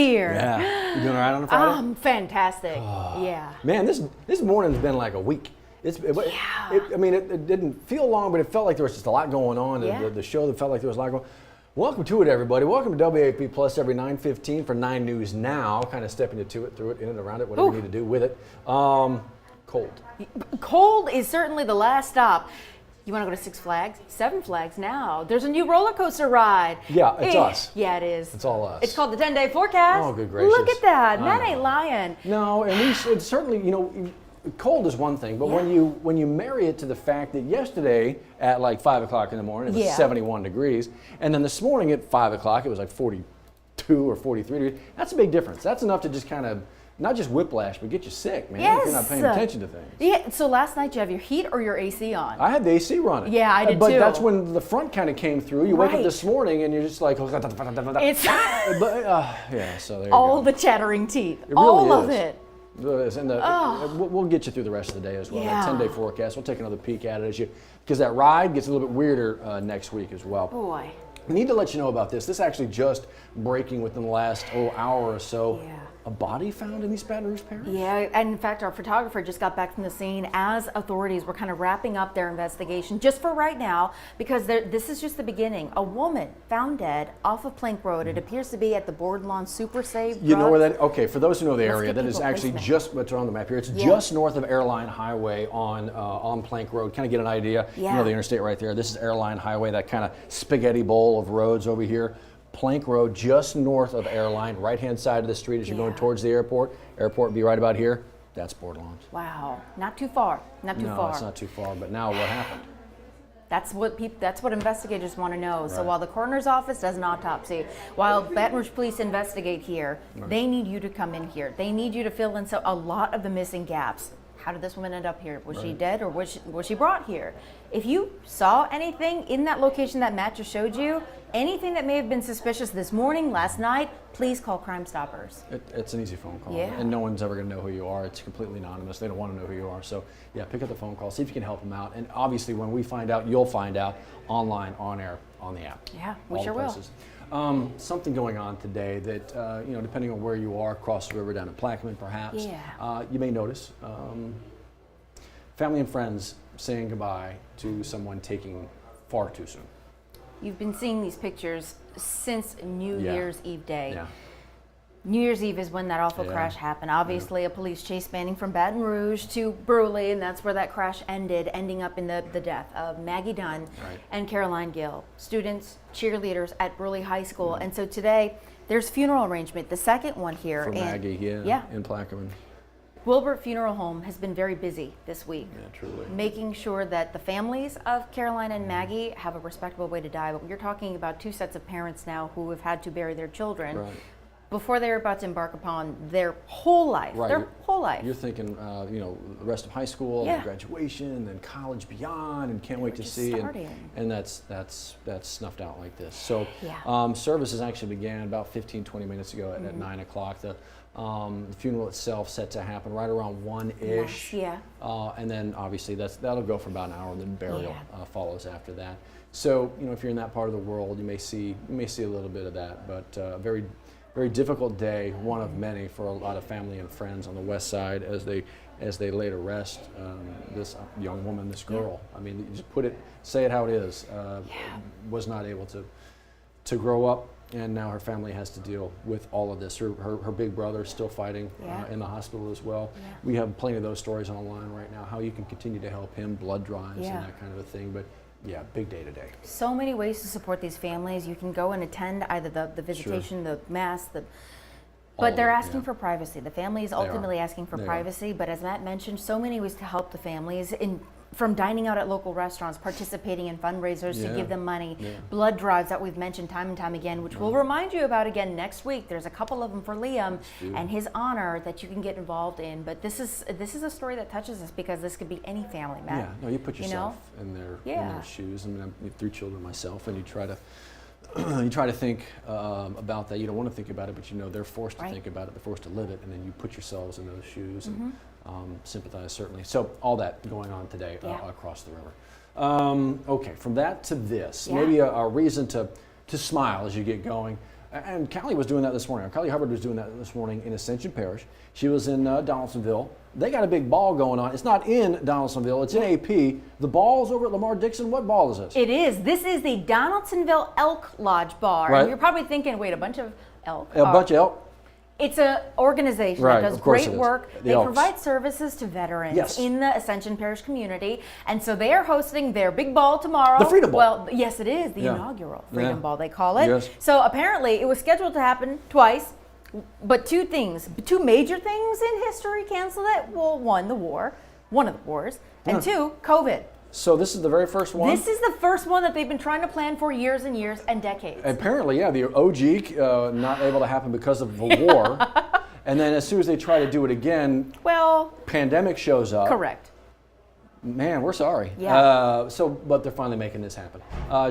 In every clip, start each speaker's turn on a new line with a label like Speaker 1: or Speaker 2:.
Speaker 1: here.
Speaker 2: Yeah. You doing all right on a Friday?
Speaker 1: Fantastic. Yeah.
Speaker 2: Man, this morning's been like a week. It didn't feel long, but it felt like there was just a lot going on.
Speaker 1: Yeah.
Speaker 2: The show that felt like there was a lot going on. Welcome to it, everybody. Welcome to WAFB Plus every 9:15 for 9 News Now. Kind of stepping you to it, through it, in and around it, whatever you need to do with it. Cold.
Speaker 1: Cold is certainly the last stop. You want to go to Six Flags? Seven Flags now. There's a new roller coaster ride.
Speaker 2: Yeah, it's us.
Speaker 1: Yeah, it is.
Speaker 2: It's all us.
Speaker 1: It's called the 10-day forecast.
Speaker 2: Oh, good gracious.
Speaker 1: Look at that. That ain't lying.
Speaker 2: No, and it's certainly, cold is one thing, but when you marry it to the fact that yesterday at like 5 o'clock in the morning it was 71 degrees, and then this morning at 5 o'clock it was like 42 or 43 degrees, that's a big difference. That's enough to just kind of, not just whiplash, but get you sick, man, if you're not paying attention to things.
Speaker 1: Yeah, so last night, did you have your heat or your AC on?
Speaker 2: I had the AC running.
Speaker 1: Yeah, I did
Speaker 2: but
Speaker 1: too.
Speaker 2: But that's when the front kind of came through. You wake up this morning and you're just like,
Speaker 1: It's
Speaker 2: yeah, so there you
Speaker 1: all
Speaker 2: go.
Speaker 1: the chattering teeth.
Speaker 2: It really
Speaker 1: all of
Speaker 2: is.
Speaker 1: it.
Speaker 2: And we'll get you through the rest of the day as well.
Speaker 1: Yeah.
Speaker 2: That 10-day forecast, we'll take another peek at it because that ride gets a little bit weirder next week as well.
Speaker 1: Boy.
Speaker 2: I need to let you know about this. This actually just breaking within the last hour or so.
Speaker 1: Yeah.
Speaker 2: A body found in East Baton Rouge Parish?
Speaker 1: Yeah, and in fact, our photographer just got back from the scene as authorities were kind of wrapping up their investigation just for right now, because this is just the beginning. A woman found dead off of Plank Road. It appears to be at the Boardlawn Super Save.
Speaker 2: You know where that? Okay, for those who know the
Speaker 1: Let's
Speaker 2: area,
Speaker 1: get
Speaker 2: that is
Speaker 1: people
Speaker 2: actually
Speaker 1: placement.
Speaker 2: just what's on the map here. It's just north of Airline Highway on Plank Road. Kind of get an idea.
Speaker 1: Yeah.
Speaker 2: You know the interstate right there. This is Airline Highway, that kind of spaghetti bowl of roads over here. Plank Road, just north of Airline, right-hand side of the street as you're going towards the airport. Airport would be right about here. That's Boardlawn.
Speaker 1: Wow, not too far. Not too far.
Speaker 2: No, it's not too far. But now what happened?
Speaker 1: That's what investigators want to know. So while the coroner's office does an autopsy, while Baton Rouge police investigate here, they need you to come in here. They need you to fill in a lot of the missing gaps. How did this woman end up here? Was she dead or was she brought here? If you saw anything in that location that Matt just showed you, anything that may have been suspicious this morning, last night, please call Crime Stoppers.
Speaker 2: It's an easy phone call,
Speaker 1: Yeah.
Speaker 2: and no one's ever going to know who you are. It's completely anonymous. They don't want to know who you are. So, yeah, pick up the phone call, see if you can help them out. And obviously, when we find out, you'll find out online, on air, on the app.
Speaker 1: Yeah, we
Speaker 2: all
Speaker 1: sure
Speaker 2: the
Speaker 1: will.
Speaker 2: places. Something going on today that, depending on where you are, across the river, down in Plaquemine, perhaps, you may notice family and friends saying goodbye to someone taking far too soon.
Speaker 1: You've been seeing these pictures since New Year's Eve day.
Speaker 2: Yeah.
Speaker 1: New Year's Eve is when that awful crash happened. Obviously, a police chase spanning from Baton Rouge to Burley, and that's where that crash ended, ending up in the death of Maggie Dunn and Caroline Gill, students, cheerleaders at Burley High School. And so today, there's funeral arrangement, the second one here.
Speaker 2: For Maggie, in Plaquemine.
Speaker 1: Wilbert Funeral Home has been very busy this week.
Speaker 2: Yeah, truly.
Speaker 1: Making sure that the families of Caroline and Maggie have a respectable way to die. But we're talking about two sets of parents now who have had to bury their children before they're about to embark upon their whole life. Their whole life.
Speaker 2: You're thinking, the rest of high school, and graduation, and then college beyond, and can't wait to see. And that's snuffed out like this. So services actually began about 15-20 minutes ago at 9 o'clock. The funeral itself set to happen right around 1-ish. And then obviously that'll go for about an hour, and then burial follows after that. So if you're in that part of the world, you may see a little bit of that, but very, very difficult day, one of many for a lot of family and friends on the west side as they lay to rest this young woman, this girl. I mean, you just say it how it is. Was not able to grow up. And now her family has to deal with all of this. Her big brother is still fighting in the hospital as well. We have plenty of those stories online right now, how you can continue to help him, blood drives and that kind of a thing. But yeah, big day today.
Speaker 1: So many ways to support these families. You can go and attend either the visitation, the mass, but they're asking for privacy. The family is ultimately asking for privacy. But as Matt mentioned, so many ways to help the families from dining out at local restaurants, participating in fundraisers to give them money, blood drives that we've mentioned time and time again, which we'll remind you about again next week. There's a couple of them for Liam and his honor that you can get involved in. But this is a story that touches us because this could be any family, Matt.
Speaker 2: Yeah, no, you put yourself in their shoes. I mean, I have 3 children myself, and you try to think about that. You don't want to think about it, but they're forced to think about it. They're forced to live it, and then you put yourselves in those shoes and sympathize, certainly. So all that going on today across the river. Okay, from that to this, maybe a reason to smile as you get going. And Callie was doing that this morning. Callie Hubbard was doing that this morning in Ascension Parish. She was in Donaldsonville. They got a big ball going on. It's not in Donaldsonville. It's in AP. The ball's over at Lamar Dixon. What ball is this?
Speaker 1: It is. This is the Donaldsonville Elk Lodge Bar.
Speaker 2: Right.
Speaker 1: And you're probably thinking, wait, a bunch of elk?
Speaker 2: A bunch of elk?
Speaker 1: It's an organization
Speaker 2: Right,
Speaker 1: that does
Speaker 2: of course
Speaker 1: great
Speaker 2: it is.
Speaker 1: work.
Speaker 2: The
Speaker 1: They
Speaker 2: Elks.
Speaker 1: provide services to veterans
Speaker 2: Yes.
Speaker 1: in the Ascension Parish community. And so they are hosting their big ball tomorrow.
Speaker 2: The Freedom Ball.
Speaker 1: Well, yes, it is. The
Speaker 2: Yeah.
Speaker 1: inaugural Freedom
Speaker 2: Yeah.
Speaker 1: Ball, they call it.
Speaker 2: Yes.
Speaker 1: So apparently it was scheduled to happen twice. But two major things in history canceled it. Well, one of the wars, and two, COVID.
Speaker 2: So this is the very first one?
Speaker 1: This is the first one that they've been trying to plan for years and years and decades.
Speaker 2: Apparently, yeah, the OG not able to happen because of the war. And then as soon as they try to do it again,
Speaker 1: well,
Speaker 2: pandemic shows up.
Speaker 1: correct.
Speaker 2: Man, we're sorry.
Speaker 1: Yeah.
Speaker 2: But they're finally making this happen.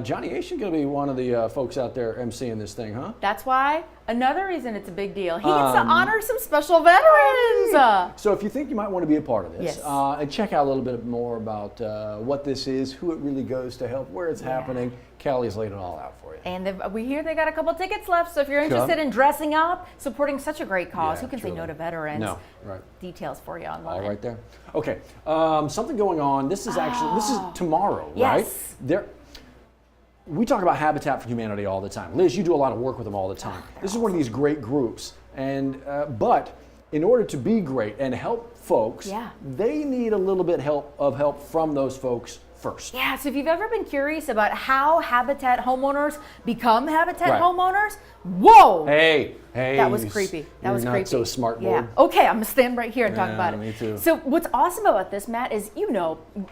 Speaker 2: Johnny Asian going to be one of the folks out there emceeing this thing, huh?
Speaker 1: That's why another reason it's a big deal. He gets to honor some special veterans.
Speaker 2: So if you think you might want to be a part of this,
Speaker 1: Yes.
Speaker 2: and check out a little bit more about what this is, who it really goes to help, where it's happening, Callie's laid it all out for you.
Speaker 1: And we hear they got a couple tickets left, so if you're interested in dressing up, supporting such a great cause,
Speaker 2: Yeah,
Speaker 1: who can say
Speaker 2: truly.
Speaker 1: no to veterans?
Speaker 2: No, right.
Speaker 1: Details for you online.
Speaker 2: All right there. Okay, something going on. This is tomorrow,
Speaker 1: Yes.
Speaker 2: right? We talk about Habitat for Humanity all the time. Liz, you do a lot of work with them all the time. This is one of these great groups, and but in order to be great and help folks, they need a little bit of help from those folks first.
Speaker 1: Yeah, so if you've ever been curious about how Habitat homeowners become Habitat homeowners, whoa!
Speaker 2: Hey,
Speaker 1: that was creepy. That was
Speaker 2: not
Speaker 1: creepy.
Speaker 2: so smart,
Speaker 1: Yeah.
Speaker 2: Lord.
Speaker 1: Okay, I'm gonna stand right here and talk about it.
Speaker 2: Me too.
Speaker 1: So what's awesome about this, Matt, is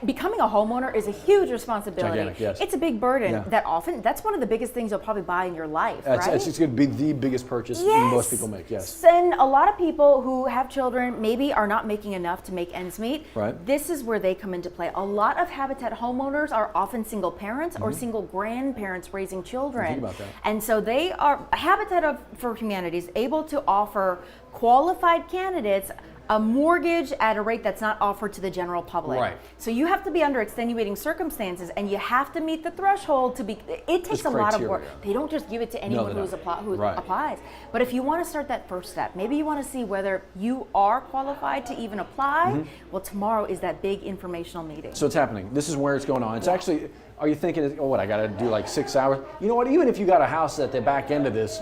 Speaker 1: becoming a homeowner is a huge responsibility.
Speaker 2: Gigantic, yes.
Speaker 1: It's a big burden
Speaker 2: Yeah.
Speaker 1: that's one of the biggest things you'll probably buy in your life, right?
Speaker 2: It's going to be the biggest purchase most people make. Yes.
Speaker 1: And a lot of people who have children maybe are not making enough to make ends meet.
Speaker 2: Right.
Speaker 1: This is where they come into play. A lot of Habitat homeowners are often single parents or single grandparents raising children.
Speaker 2: Think about that.
Speaker 1: And so they are Habitat for Humanity is able to offer qualified candidates a mortgage at a rate that's not offered to the general public.
Speaker 2: Right.
Speaker 1: So you have to be under extenuating circumstances, and you have to meet the threshold to be. It takes a lot of work. They don't just give it to anyone who applies. But if you want to start that first step, maybe you want to see whether you are qualified to even apply. Well, tomorrow is that big informational meeting.
Speaker 2: So it's happening. This is where it's going on. It's actually. Are you thinking, oh, what, I got to do like 6 hours? You know what, even if you got a house at the back end of this,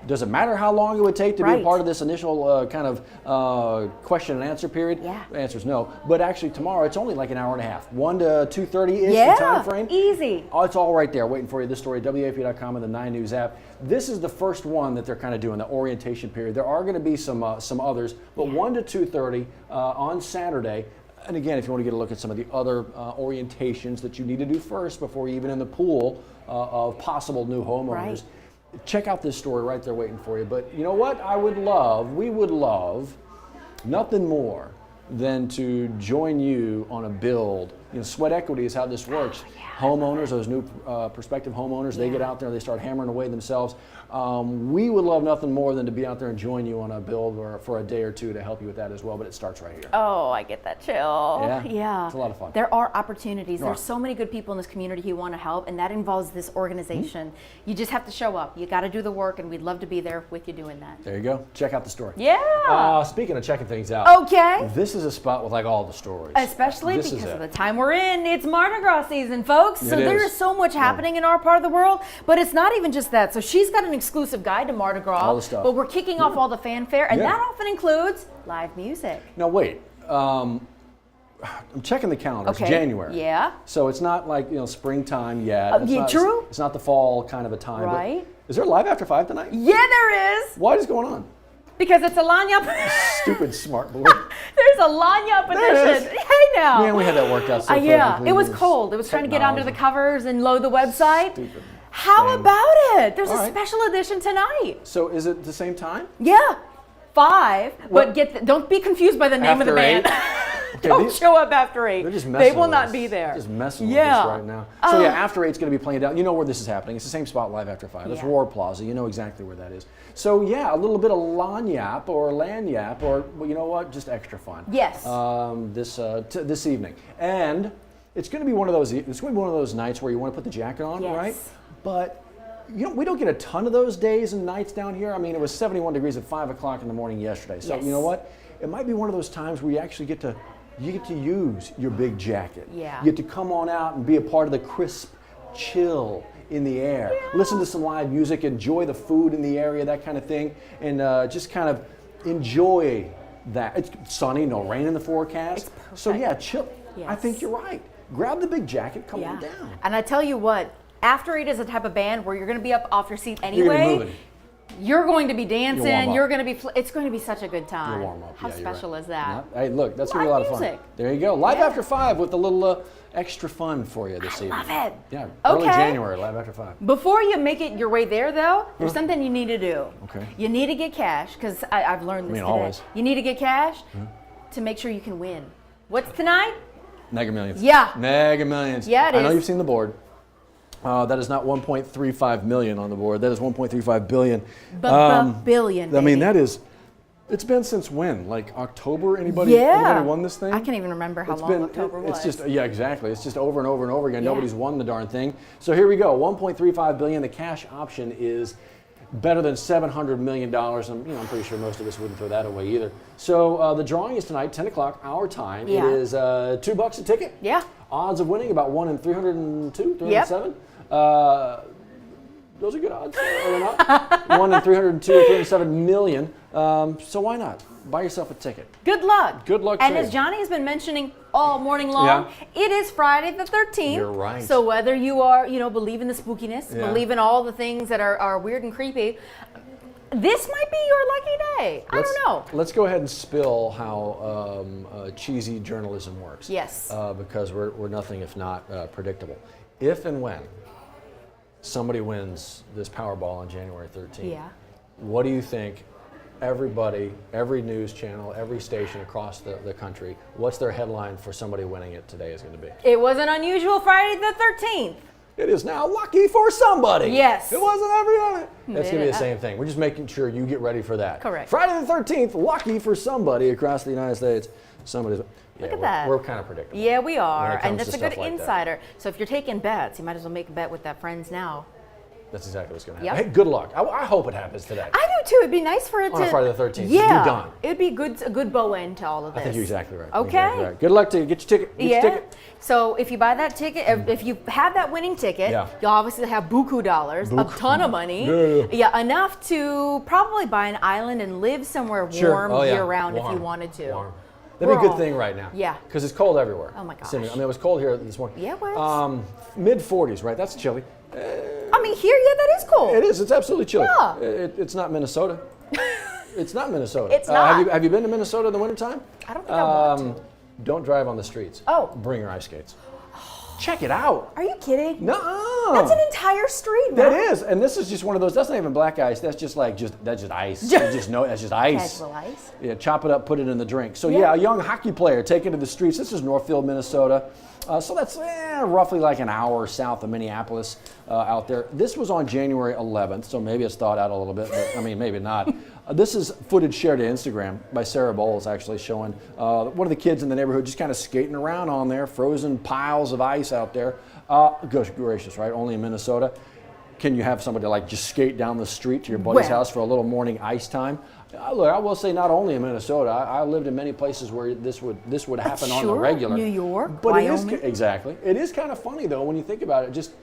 Speaker 2: does it matter how long it would take to be a part of this initial kind of question and answer period?
Speaker 1: Yeah.
Speaker 2: The answer is no. But actually tomorrow, it's only like an hour and a half. 1 to 2:30-ish the time frame.
Speaker 1: Easy.
Speaker 2: Oh, it's all right there waiting for you. This story, WAFB.com and the 9 News app. This is the first one that they're kind of doing, the orientation period. There are going to be some others, but 1 to 2:30 on Saturday. And again, if you want to get a look at some of the other orientations that you need to do first before you're even in the pool of possible new homeowners, check out this story right there waiting for you. But you know what? We would love nothing more than to join you on a build. Sweat equity is how this works. Homeowners, those new prospective homeowners, they get out there and they start hammering away themselves. We would love nothing more than to be out there and join you on a build or for a day or two to help you with that as well, but it starts right here.
Speaker 1: Oh, I get that chill.
Speaker 2: Yeah? It's a lot of fun.
Speaker 1: There are opportunities. There's so many good people in this community who want to help, and that involves this organization. You just have to show up. You got to do the work, and we'd love to be there with you doing that.
Speaker 2: There you go. Check out the story.
Speaker 1: Yeah.
Speaker 2: Speaking of checking things out.
Speaker 1: Okay.
Speaker 2: This is a spot with like all the stories.
Speaker 1: Especially because of the time we're in. It's Mardi Gras season, folks. So there's so much happening in our part of the world, but it's not even just that. So she's got an exclusive guide to Mardi Gras.
Speaker 2: All the stuff.
Speaker 1: But we're kicking off all the fanfare, and that often includes live music.
Speaker 2: Now wait. I'm checking the calendar.
Speaker 1: Okay.
Speaker 2: It's January.
Speaker 1: Yeah.
Speaker 2: So it's not like springtime yet.
Speaker 1: True.
Speaker 2: It's not the fall kind of a time.
Speaker 1: Right.
Speaker 2: But is there Live After 5 tonight?
Speaker 1: Yeah, there is.
Speaker 2: What is going on?
Speaker 1: Because it's a lanyap.
Speaker 2: Stupid smart boy.
Speaker 1: There's a lanyap edition. Hey now.
Speaker 2: Man, we had that worked out so
Speaker 1: yeah, it was cold. It was trying to get under the covers and load the website.
Speaker 2: Stupid.
Speaker 1: How about it? There's a special edition tonight.
Speaker 2: So is it the same time?
Speaker 1: Yeah. 5, but don't be confused by the name of the band. Okay, don't show up after 8.
Speaker 2: They're just messing
Speaker 1: they will
Speaker 2: with
Speaker 1: not
Speaker 2: us.
Speaker 1: be there.
Speaker 2: They're just messing with us right now. So after 8's going to be playing down. You know where this is happening. It's the same spot Live After 5. It's Roar Plaza. You know exactly where that is. So a little bit of lanyap or lanyap or you know what? Just extra fun.
Speaker 1: Yes.
Speaker 2: This evening, and it's going to be one of those. It's going to be one of those nights where you want to put the jacket on, right? But we don't get a ton of those days and nights down here. I mean, it was 71 degrees at 5 o'clock in the morning yesterday. So you know what? It might be one of those times where you actually get to use your big jacket.
Speaker 1: Yeah.
Speaker 2: You get to come on out and be a part of the crisp chill in the air. Yeah. Listen to some live music, enjoy the food in the area, that kind of thing, and just kind of enjoy that. It's sunny, no rain in the forecast.
Speaker 1: It's perfect.
Speaker 2: So yeah, chill.
Speaker 1: Yes.
Speaker 2: I think you're right. Grab the big jacket, come on down.
Speaker 1: And I tell you what, After Eight is a type of band where you're going to be up off your seat anyway.
Speaker 2: You're gonna be moving.
Speaker 1: You're going to be dancing. You're going to be. It's going to be such a good time.
Speaker 2: You'll warm up.
Speaker 1: How special is that?
Speaker 2: Hey, look, that's going to be a lot of fun.
Speaker 1: Music.
Speaker 2: There you go. Live After 5 with a little extra fun for you this evening.
Speaker 1: Love it.
Speaker 2: Yeah. Early January, Live After 5.
Speaker 1: Before you make it your way there, though, there's something you need to do.
Speaker 2: Okay.
Speaker 1: You need to get cash because I've learned this today.
Speaker 2: Always.
Speaker 1: You need to get cash to make sure you can win. What's tonight?
Speaker 2: Mega Millions.
Speaker 1: Yeah.
Speaker 2: Mega Millions.
Speaker 1: Yeah, it is.
Speaker 2: I know you've seen the board. That is not 1.35 million on the board. That is 1.35 billion.
Speaker 1: Billion.
Speaker 2: I mean, that is. It's been since when? Like October? Anybody won this thing?
Speaker 1: I can't even remember how long October was.
Speaker 2: It's just exactly. It's just over and over and over again. Nobody's won the darn thing. So here we go. 1.35 billion. The cash option is better than $700 million. And I'm pretty sure most of us wouldn't throw that away either. So the drawing is tonight, 10 o'clock, our time.
Speaker 1: Yeah.
Speaker 2: It is $2 a ticket.
Speaker 1: Yeah.
Speaker 2: Odds of winning about 1 in 302, 307. Those are good odds, are they not? 1 in 302 or 307 million. So why not? Buy yourself a ticket.
Speaker 1: Good luck.
Speaker 2: Good luck
Speaker 1: And
Speaker 2: to
Speaker 1: as
Speaker 2: you.
Speaker 1: Johnny has been mentioning all morning long, it is Friday the 13th.
Speaker 2: You're right.
Speaker 1: So whether you are, believe in the spookiness, believe in all the things that are weird and creepy, this might be your lucky day. I don't know.
Speaker 2: Let's go ahead and spill how cheesy journalism works.
Speaker 1: Yes.
Speaker 2: Because we're nothing if not predictable. If and when somebody wins this Powerball on January 13th, what do you think everybody, every news channel, every station across the country, what's their headline for somebody winning it today is going to be?
Speaker 1: It was an unusual Friday the 13th.
Speaker 2: It is now lucky for somebody.
Speaker 1: Yes.
Speaker 2: It wasn't everybody. That's going to be the same thing. We're just making sure you get ready for that.
Speaker 1: Correct.
Speaker 2: Friday the 13th, lucky for somebody across the United States. Somebody's.
Speaker 1: Look at that.
Speaker 2: We're kind of predictable.
Speaker 1: Yeah, we are. And that's a good
Speaker 2: like
Speaker 1: insider. So if you're taking bets, you might as well make a bet with that friends now.
Speaker 2: That's exactly what's going to happen. Hey, good luck. I hope it happens today.
Speaker 1: I do too. It'd be nice for it
Speaker 2: on
Speaker 1: to.
Speaker 2: Friday the 13th.
Speaker 1: Yeah.
Speaker 2: You're done.
Speaker 1: It'd be a good bow end to all of this.
Speaker 2: I think you're exactly right.
Speaker 1: Okay.
Speaker 2: Exactly right. Good luck to you. Get your ticket. Get your ticket.
Speaker 1: So if you buy that ticket, if you have that winning ticket, you'll obviously have buku dollars, a ton of money. Yeah, enough to probably buy an island and live somewhere warm year-round if you wanted to.
Speaker 2: Warm. That'd be a good thing right now.
Speaker 1: Yeah.
Speaker 2: Because it's cold everywhere.
Speaker 1: Oh my gosh.
Speaker 2: I mean, it was cold here this morning.
Speaker 1: Yeah, it was.
Speaker 2: Mid-40s, right? That's chilly.
Speaker 1: I mean, here, that is cold.
Speaker 2: It is. It's absolutely chilly.
Speaker 1: Yeah.
Speaker 2: It's not Minnesota. It's not Minnesota.
Speaker 1: It's not.
Speaker 2: Have you been to Minnesota in the wintertime?
Speaker 1: I don't think I want to.
Speaker 2: Don't drive on the streets.
Speaker 1: Oh.
Speaker 2: Bring your ice skates. Check it out.
Speaker 1: Are you kidding?
Speaker 2: No.
Speaker 1: That's an entire street.
Speaker 2: That is, and this is just one of those. That's not even black ice. That's just like that's just ice. That's just ice.
Speaker 1: Casual ice.
Speaker 2: Yeah, chop it up, put it in the drink. So a young hockey player taken to the streets. This is Northfield, Minnesota. So that's roughly like an hour south of Minneapolis out there. This was on January 11th, so maybe it's thawed out a little bit, but I mean, maybe not. This is footage shared to Instagram by Sarah Bowles, actually showing one of the kids in the neighborhood just kind of skating around on there, frozen piles of ice out there. Gosh gracious, right? Only in Minnesota. Can you have somebody like just skate down the street to your buddy's house for a little morning ice time? Look, I will say not only in Minnesota. I lived in many places where this would happen on the regular.
Speaker 1: New York,
Speaker 2: but
Speaker 1: Wyoming.
Speaker 2: Exactly. It is kind of funny though when you think about it. Just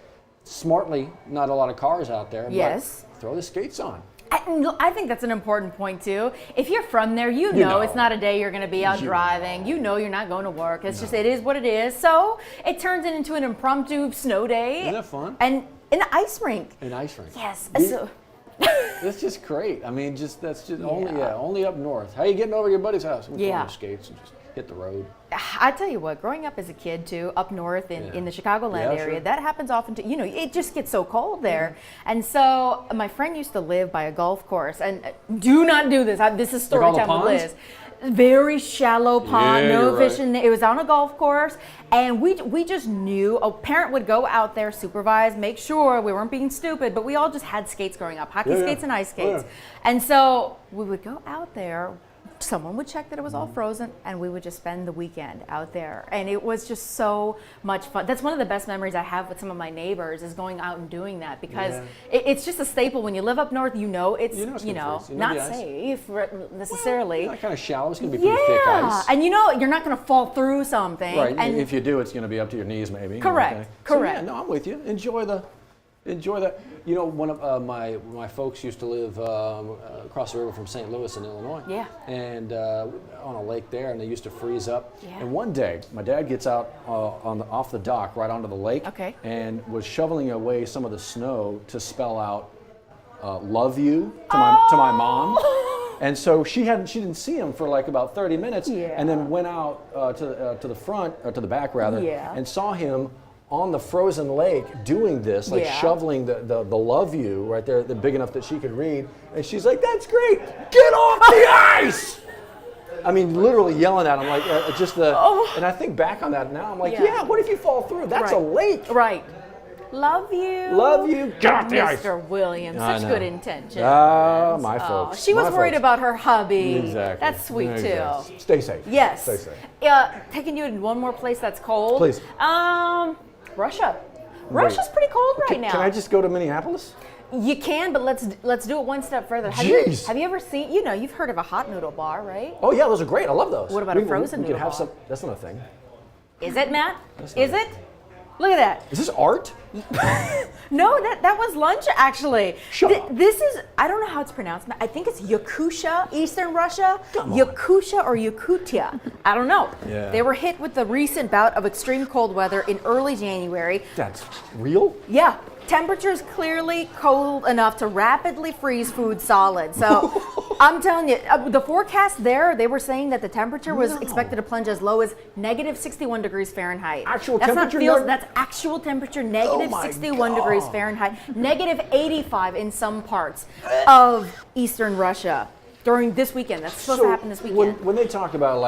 Speaker 2: smartly, not a lot of cars out there.
Speaker 1: Yes.
Speaker 2: But throw the skates on.
Speaker 1: I think that's an important point too. If you're from there, you know it's not a day you're going to be out driving. You know you're not going to work. It's just it is what it is. So it turns it into an impromptu snow day.
Speaker 2: Isn't that fun?
Speaker 1: And an ice rink.
Speaker 2: An ice rink.
Speaker 1: Yes.
Speaker 2: That's just great. I mean, only up north. How are you getting over to your buddy's house? We throw your skates and just hit the road.
Speaker 1: I tell you what, growing up as a kid too, up north in the Chicagoland area, that happens often too. It just gets so cold there. And so my friend used to live by a golf course, and do not do this. This is story time with Liz. Very shallow pond, no fishing. It was on a golf course, and we just knew a parent would go out there, supervise, make sure we weren't being stupid, but we all just had skates growing up, hockey skates and ice skates. And so we would go out there, someone would check that it was all frozen, and we would just spend the weekend out there. And it was just so much fun. That's one of the best memories I have with some of my neighbors, is going out and doing that, because it's just a staple. When you live up north, it's not safe necessarily.
Speaker 2: Well, kind of shallow. It's going to be pretty thick ice.
Speaker 1: And you're not going to fall through something.
Speaker 2: Right.
Speaker 1: And
Speaker 2: if you do, it's going to be up to your knees, maybe.
Speaker 1: Correct.
Speaker 2: Okay.
Speaker 1: Correct.
Speaker 2: So, yeah, no, I'm with you. Enjoy that. One of my folks used to live across the river from St. Louis in Illinois.
Speaker 1: Yeah.
Speaker 2: And on a lake there, and they used to freeze up.
Speaker 1: Yeah.
Speaker 2: And one day, my dad gets out off the dock right onto the lake.
Speaker 1: Okay.
Speaker 2: And was shoveling away some of the snow to spell out "love you" to my mom. And so she didn't see him for like about 30 minutes, and then went out to the front, or to the back rather, and saw him on the frozen lake doing this, like shoveling the "love you" right there, big enough that she could read. And she's like, "That's great! Get off the ice!" I mean, literally yelling at him, like And I think back on that now, I'm like, what if you fall through? That's a lake.
Speaker 1: Right. Love you.
Speaker 2: Love you. Get off the ice.
Speaker 1: Mr. Williams, such good intentions.
Speaker 2: My folks.
Speaker 1: She was worried about her hubby.
Speaker 2: Exactly.
Speaker 1: That's sweet too.
Speaker 2: Stay safe.
Speaker 1: Yes.
Speaker 2: Stay safe.
Speaker 1: Taking you in one more place that's cold.
Speaker 2: Please.
Speaker 1: Russia. Russia's pretty cold right now.
Speaker 2: Can I just go to Minneapolis?
Speaker 1: You can, but let's do it one step further. Have you ever seen? You've heard of a hot noodle bar, right?
Speaker 2: Oh yeah, those are great. I love those.
Speaker 1: What about a frozen noodle bar?
Speaker 2: We could have some. That's not a thing.
Speaker 1: Is it, Matt? Is it? Look at that.
Speaker 2: Is this art?
Speaker 1: No, that was lunch actually.
Speaker 2: Shut up.
Speaker 1: This is, I don't know how it's pronounced. I think it's Yakutia, Eastern Russia.
Speaker 2: Come on.
Speaker 1: Yakutia or Yakutia. I don't know.
Speaker 2: Yeah.
Speaker 1: They were hit with the recent bout of extreme cold weather in early January.
Speaker 2: That's real?
Speaker 1: Yeah. Temperatures clearly cold enough to rapidly freeze food solid. So I'm telling you, the forecast there, they were saying that the temperature was expected to plunge as low as negative 61 degrees Fahrenheit.
Speaker 2: Actual
Speaker 1: that's
Speaker 2: temperature?
Speaker 1: Not feels, that's actual temperature, negative 61 degrees Fahrenheit, negative 85 in some parts of Eastern Russia. During this weekend, that's supposed to happen this weekend.
Speaker 2: When they talk about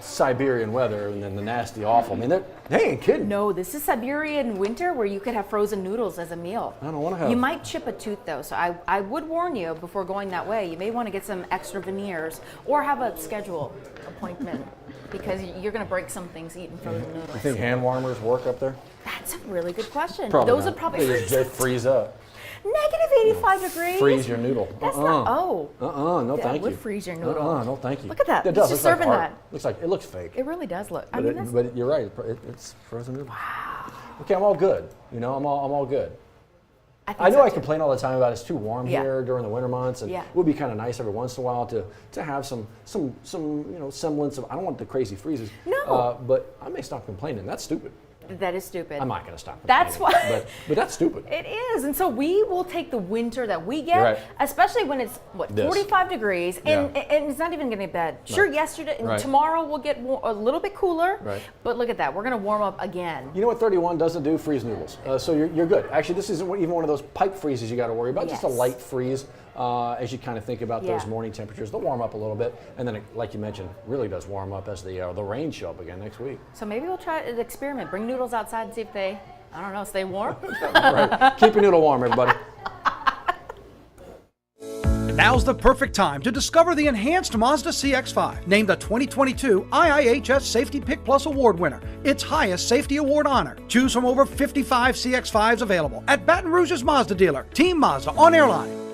Speaker 2: Siberian weather and then the nasty awful, I mean, they ain't kidding.
Speaker 1: No, this is Siberian winter where you could have frozen noodles as a meal.
Speaker 2: I don't want to have.
Speaker 1: You might chip a tooth though, so I would warn you before going that way. You may want to get some extra veneers or have a schedule appointment because you're going to break some things eating frozen noodles.
Speaker 2: You think hand warmers work up there?
Speaker 1: That's a really good question.
Speaker 2: Probably
Speaker 1: Those
Speaker 2: not.
Speaker 1: would probably
Speaker 2: they freeze up.
Speaker 1: Negative 85 degrees.
Speaker 2: Freeze your noodle.
Speaker 1: That's not.
Speaker 2: No, thank you.
Speaker 1: That would freeze your noodle.
Speaker 2: No, thank you.
Speaker 1: Look at that.
Speaker 2: It does.
Speaker 1: Just
Speaker 2: Looks
Speaker 1: serving
Speaker 2: like
Speaker 1: that.
Speaker 2: It looks fake.
Speaker 1: It really does look.
Speaker 2: But you're right. It's frozen noodle. Wow. Okay, I'm all good. I'm all good. I know I complain all the time about it's too warm here during the winter months, and it would be kind of nice every once in a while to have some semblance of. I don't want the crazy freezes.
Speaker 1: No.
Speaker 2: But I may stop complaining. That's stupid.
Speaker 1: That is stupid.
Speaker 2: I'm not going to stop complaining.
Speaker 1: That's why.
Speaker 2: But that's stupid.
Speaker 1: It is, and so we will take the winter that we get, especially when it's 45 degrees, and it's not even going to get bad. Sure, yesterday, tomorrow we'll get a little bit cooler, but look at that, we're going to warm up again.
Speaker 2: You know what 31 doesn't do? Freeze noodles. So you're good. Actually, this isn't even one of those pipe freezes you got to worry about. Just a light freeze. As you kind of think about those morning temperatures, they'll warm up a little bit, and then, like you mentioned, really does warm up as the rain show up again next week.
Speaker 1: So maybe we'll try an experiment. Bring noodles outside and see if they, I don't know, stay warm.
Speaker 2: Keep your noodle warm, everybody.
Speaker 3: Now's the perfect time to discover the enhanced Mazda CX-5, named the 2022 IIHS Safety Pick Plus Award winner, its highest safety award honor. Choose from over 55 CX-5s available at Baton Rouge's Mazda dealer, Team Mazda on Airline.